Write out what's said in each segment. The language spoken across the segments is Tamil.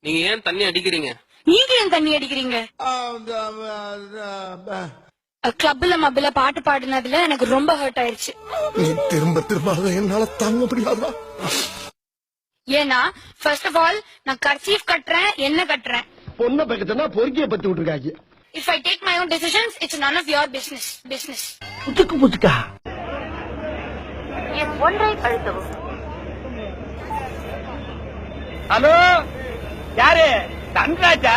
நீங்க ஏன் தண்ணி அடிக்கிறீங்க? நீங்க ஏன் தண்ணி அடிக்கிறீங்க? கிளப்ல மப்பில பாட்டு பாடினதுல எனக்கு ரொம்ப ஹர்ட் ஆயிருச்சு. நீ திரும்ப திரும்ப என்னால தாங்க முடியாதா? ஏன்னா ஃபர்ஸ்ட் ஆஃப் ஆல் நான் கர்ச்சீஃப் கட்டுறேன், என்ன கட்டுறேன். பொண்ண பக்கத்துனா பொறுக்கிய பத்தி விட்டுருக்காங்க. If I take my own decisions, it's none of your business. புச்சுக்கு புச்சுக்கா. ஒன்றை அழுத்தவும். ஹலோ, யாரு? தன்ராஜா?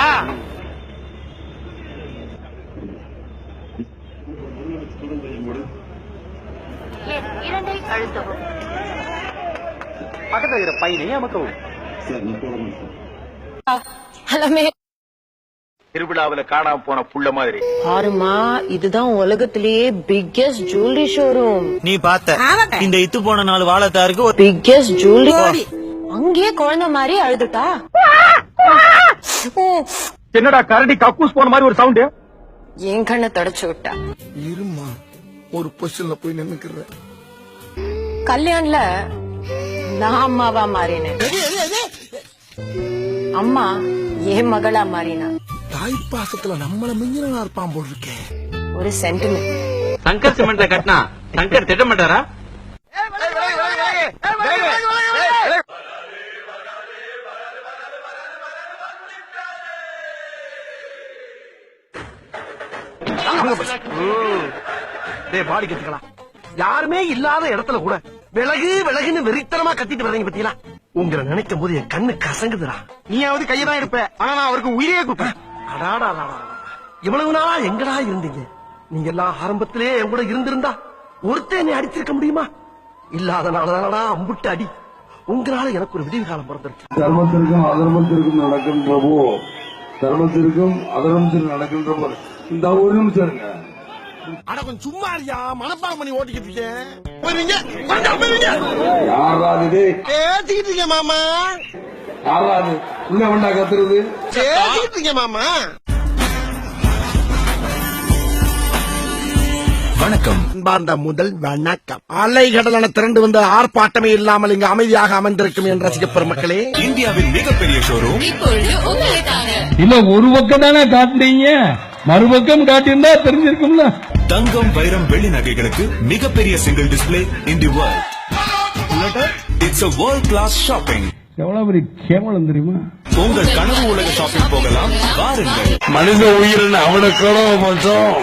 இரண்டை அழுத்தவும். பக்கத்துல இருக்கிற பையனை அமக்கவும். ஹலோ திருவிழாவில காணாம போன புள்ள மாதிரி. பாருமா, இதுதான் உலகத்திலேயே பிக்கெஸ்ட் ஜுவல்லரி ஷோரூம். நீ பார்த்த இந்த இத்து போன 4 வாழத்தாருக்கு பிக்கெஸ்ட் ஜுவல்லரி. அங்கேயே குழந்தை மாதிரி அழுதுட்டா. என்னடா கரடி கக்கூஸ் போன மாதிரி ஒரு சவுண்ட்? என் கண்ணை தொடச்சு விட்டா. இருமா, ஒரு பொசிஷன்ல போய் நின்னுக்கிறேன். கல்யாண்ல நான் அம்மாவா மாறினேன், அம்மா என் மகளா மாறினா. தாய் பாசத்துல நம்மள மிஞ்சினா இருப்பான் போல் இருக்கேன். ஒரு சென்டிமெண்ட். சங்கர் சிமெண்ட்ல கட்டினா சங்கர் திட்ட மாட்டாரா? பாடி கத்துக்கலாம். யாருமே இல்லாத இடத்துல கூட விலகு விலகுன்னு வெறித்தனமா கத்திட்டு வர்றீங்க பத்தியா? உங்களை நினைக்கும் போது என் கண்ணு கசங்குதுடா. நீயாவது கையதான் இருப்ப, ஆனா நான் அவருக்கு உயிரே கொடுப்பேன். அடாடா, இவ்வளவு நாளா எங்கடா இருந்தீங்க? நீங்க எல்லாம் ஆரம்பத்திலே என் கூட இருந்திருந்தா ஒருத்தர் என்னை அடிச்சிருக்க முடியுமா? இல்லாதனாலதானடா அம்புட்டு அடி. உங்களால எனக்கு ஒரு விடிவு காலம் பிறந்திருக்கு. தர்மத்திற்கும் அதர்மத்திற்கும் நடக்கின்றவோ, தர்மத்திற்கும் அதர்மத்திற்கும் நடக்கின்றவோ. இந்த ஒரு நிமிஷம் இருங்க. அட கொஞ்சம் சும்மா இருக்கியா? மனப்பாடம் பண்ணி ஓட்டிக்கிட்டு இருக்கேன். யாராது பேசிக்கிட்டு இருக்கேன் மாமா. யாராது உள்ள வண்டா கத்துறது? பேசிக்கிட்டு இருக்கேன் மாமா. வணக்கம். அன்பார்ந்த முதல் வணக்கம். அலைகடலான திரண்டு வந்து ஆர்ப்பாட்டமே இல்லாமல் இங்கு அமைதியாக அமர்ந்திருக்கும் என் ரசிக பெருமக்களே, இந்தியாவின் மிகப்பெரிய ஷோரூம் இல்ல ஒரு பக்கம் தானே காட்டுறீங்க, மறுபக்கம் காட்டியிருந்தா தெரிஞ்சிருக்கும்ல. தங்கம், வைரம், வெள்ளி நகைகளுக்கு மிகப்பெரிய single display in the world. It's a world class shopping. எவ்வளவு பெரிய கேவலம் தெரியுமா? உங்கள் கனவு உலக ஷாப்பிங் போகலாம், வாருங்கள். மனித உயிரின் அவனுக்கு மொத்தம்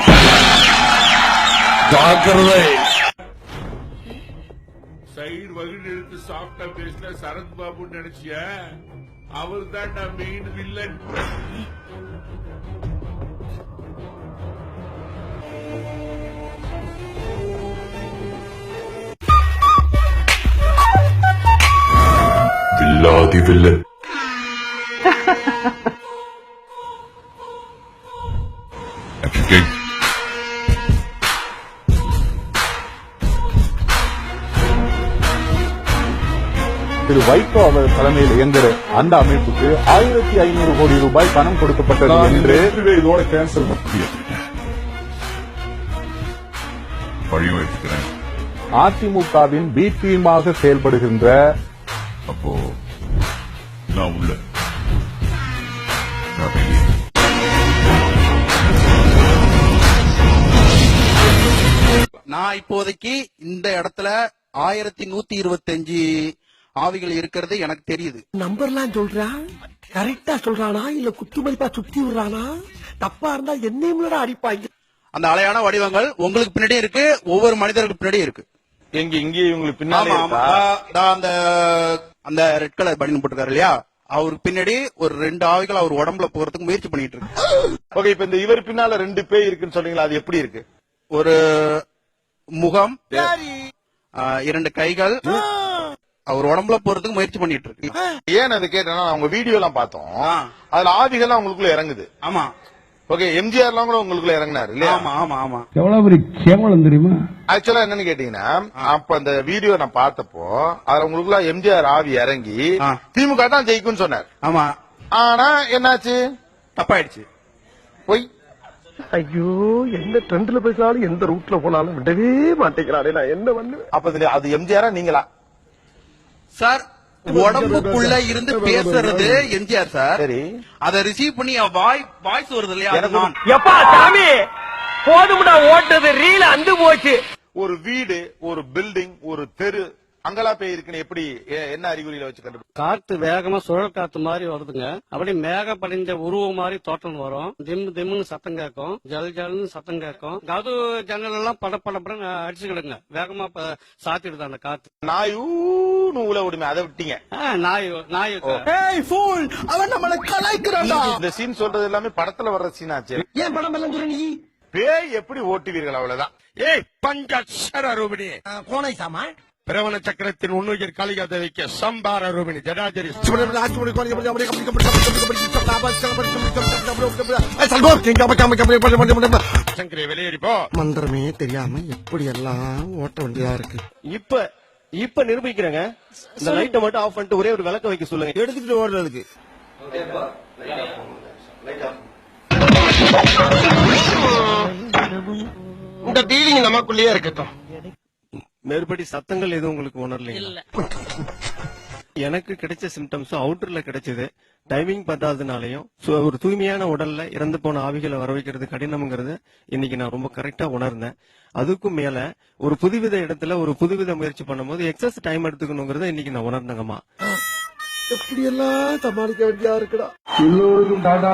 ஜாக்கிரதை. சைடு வகுடு எடுத்து சாப்பிட்டா பேசின சரத் பாபு நினைச்சிய? அவர் தான் மெயின் வில்லன். வில்லாதி வில்லன். திரு வைகோ அவர் தலைமையில் இயங்குகிற அந்த அமைப்புக்கு 1500 கோடி ரூபாய் பணம் கொடுக்கப்பட்டது என்று இதோட கேன்சல் வழிவகுக்கிறேன். அதிமுகவின் பி டீமாக செயல்படுகின்ற அப்போ நான் உள்ள நான் இப்போதைக்கு இந்த இடத்துல 1125 ஆவிகள் இருக்கிறது எனக்கு தெரியுது. நம்பர்லாம் சொல்றான், கரெக்டா சொல்றானா இல்ல குத்து மதிப்பா சுத்தி விடுறானா? தப்பா இருந்தா என்னையும் அடிப்பாங்க. அந்த அலையான வடிவங்கள் உங்களுக்கு பின்னாடி இருக்கு, ஒவ்வொரு மனிதர்களுக்கு பின்னாடி இருக்கு. எங்க இங்கே உங்களுக்கு பின்னாடி அந்த அந்த ரெட் கலர் பனியன் போட்டுருக்காரு இல்லையா, அவருக்கு பின்னாடி ஒரு 2 ஆவிகள் அவர் உடம்புல போறதுக்கு முயற்சி பண்ணிட்டு இருக்கு. ஓகே, இப்ப இந்த இவர் பின்னால 2 பேய் இருக்குன்னு சொன்னீங்களா, அது எப்படி இருக்கு? ஒரு முகம், 2 கைகள் அவர் உடம்புல போறதுக்கு முயற்சி பண்ணிட்டு இருக்கு. ஏன் அது கேட்டேன்னா, அவங்க வீடியோ எல்லாம் பார்த்தோம், அதுல ஆவிகள்லாம் உங்களுக்குள்ள இறங்குது. ஆமா. ஓகே, எம்ஜிஆர் எல்லாம் கூட உங்களுக்குள்ள இறங்கினாரு இல்லையா? ஆமா ஆமா ஆமா. எவ்வளவு பெரிய கேவலம் தெரியுமா? ஆக்சுவலா என்னன்னு கேட்டீங்கன்னா, அப்ப அந்த வீடியோ நான் பார்த்தப்போ அதுல உங்களுக்குள்ள எம்ஜிஆர் ஆவி இறங்கி திமுக தான் ஜெயிக்கும்னு சொன்னார். ஆமா. ஆனா என்னாச்சு? தப்பாயிடுச்சு. போய் ஐயோ, எந்த ட்ரெண்ட்ல பேசினாலும் எந்த ரூட்ல போனாலும் விடவே மாட்டேங்கிறானே, நான் என்ன பண்ணுவேன்? அப்ப அது எம்ஜிஆரா நீங்களா? சார், உடம்புக்குள்ள இருந்து பேசுறது எம்ஜிஆர் சார். சரி, அதை ரிசீவ் பண்ணி வாய்ஸ் வருது இல்லையா, அது நான். எப்பா சாமி போதும்டா ஓட்டது ரீல அந்து போச்சு. ஒரு வீடு, ஒரு பில்டிங், ஒரு தெரு அங்கலா பேய் இருக்குன்னு எப்படி என்ன அறிகுறியில வச்சு கண்டுபிடி? காத்து வேகமா சுழல் காத்து மாதிரி வருதுங்க. அப்படியே மேக படிஞ்ச உருவம் மாதிரி தோட்டம் வரும். திம்மு திம்முன்னு சத்தம் கேட்கும், ஜல் ஜல்னு சத்தம் கேட்கும். கது ஜன்னல் எல்லாம் படப்படப்படன்னு அடிச்சுக்கிடுங்க. வேகமா சாத்திடுது அந்த காத்து. நாயூன்னு ஊல விடுமே, அதை விட்டீங்க. நாய் நாய் அவன் நம்மளை கலாய்க்கிறான்டா. இந்த சீன் சொல்றது எல்லாமே படத்துல வர்ற சீன் ஆச்சு. ஏன் படம் எல்லாம் சொல்ற நீ? பேய் எப்படி ஓட்டுவீர்கள், அவ்வளவுதான். ஏய் பஞ்சக்ஷர ரூபிணி, கோணை சாமா பிரவண சக்கரத்தின் உன்னுயிர் காளிகா தேவிக்கு சம்பார ரூபிணி ஜடாஜரி சங்கரி வெளியேறி போ. மந்திரமே தெரியாம எப்படி எல்லாம் ஓட்ட வேண்டியதா இருக்கு. இப்ப நிரூபிக்கிறேங்க. இந்த லைட்டை மட்டும் ஆஃப் பண்ணிட்டு ஒரே ஒரு விளக்க வைக்க சொல்லுங்க. எடுத்துட்டு ஓடுறதுக்கு இந்த ஃபீலிங் நமக்குள்ளேயே இருக்கட்டும். மேற்படி சத்தங்கள் எதுவும் உங்களுக்கு உணரல? எனக்கு கிடைச்ச சிம்டம்ஸ் அவுட்டர்ல கிடைச்சது. டைமிங் பத்தாததுனாலையும் ஒரு தூய்மையான உடல்ல இறந்து போன ஆவிகளை வர வைக்கிறது கடினம்ங்கிறது இன்னைக்கு நான் ரொம்ப கரெக்டா உணர்ந்தேன். அதுக்கும் மேல ஒரு புதுவித இடத்துல ஒரு புதுவித முயற்சி பண்ணும்போது எக்ஸஸ் டைம் எடுத்துக்கணுங்கிறத இன்னைக்கு நான் உணர்ந்தேங்கம்மா. எப்படி எல்லாம் சமாளிக்க வேண்டியதா இருக்குடா. எல்லோருக்கும் டாடா.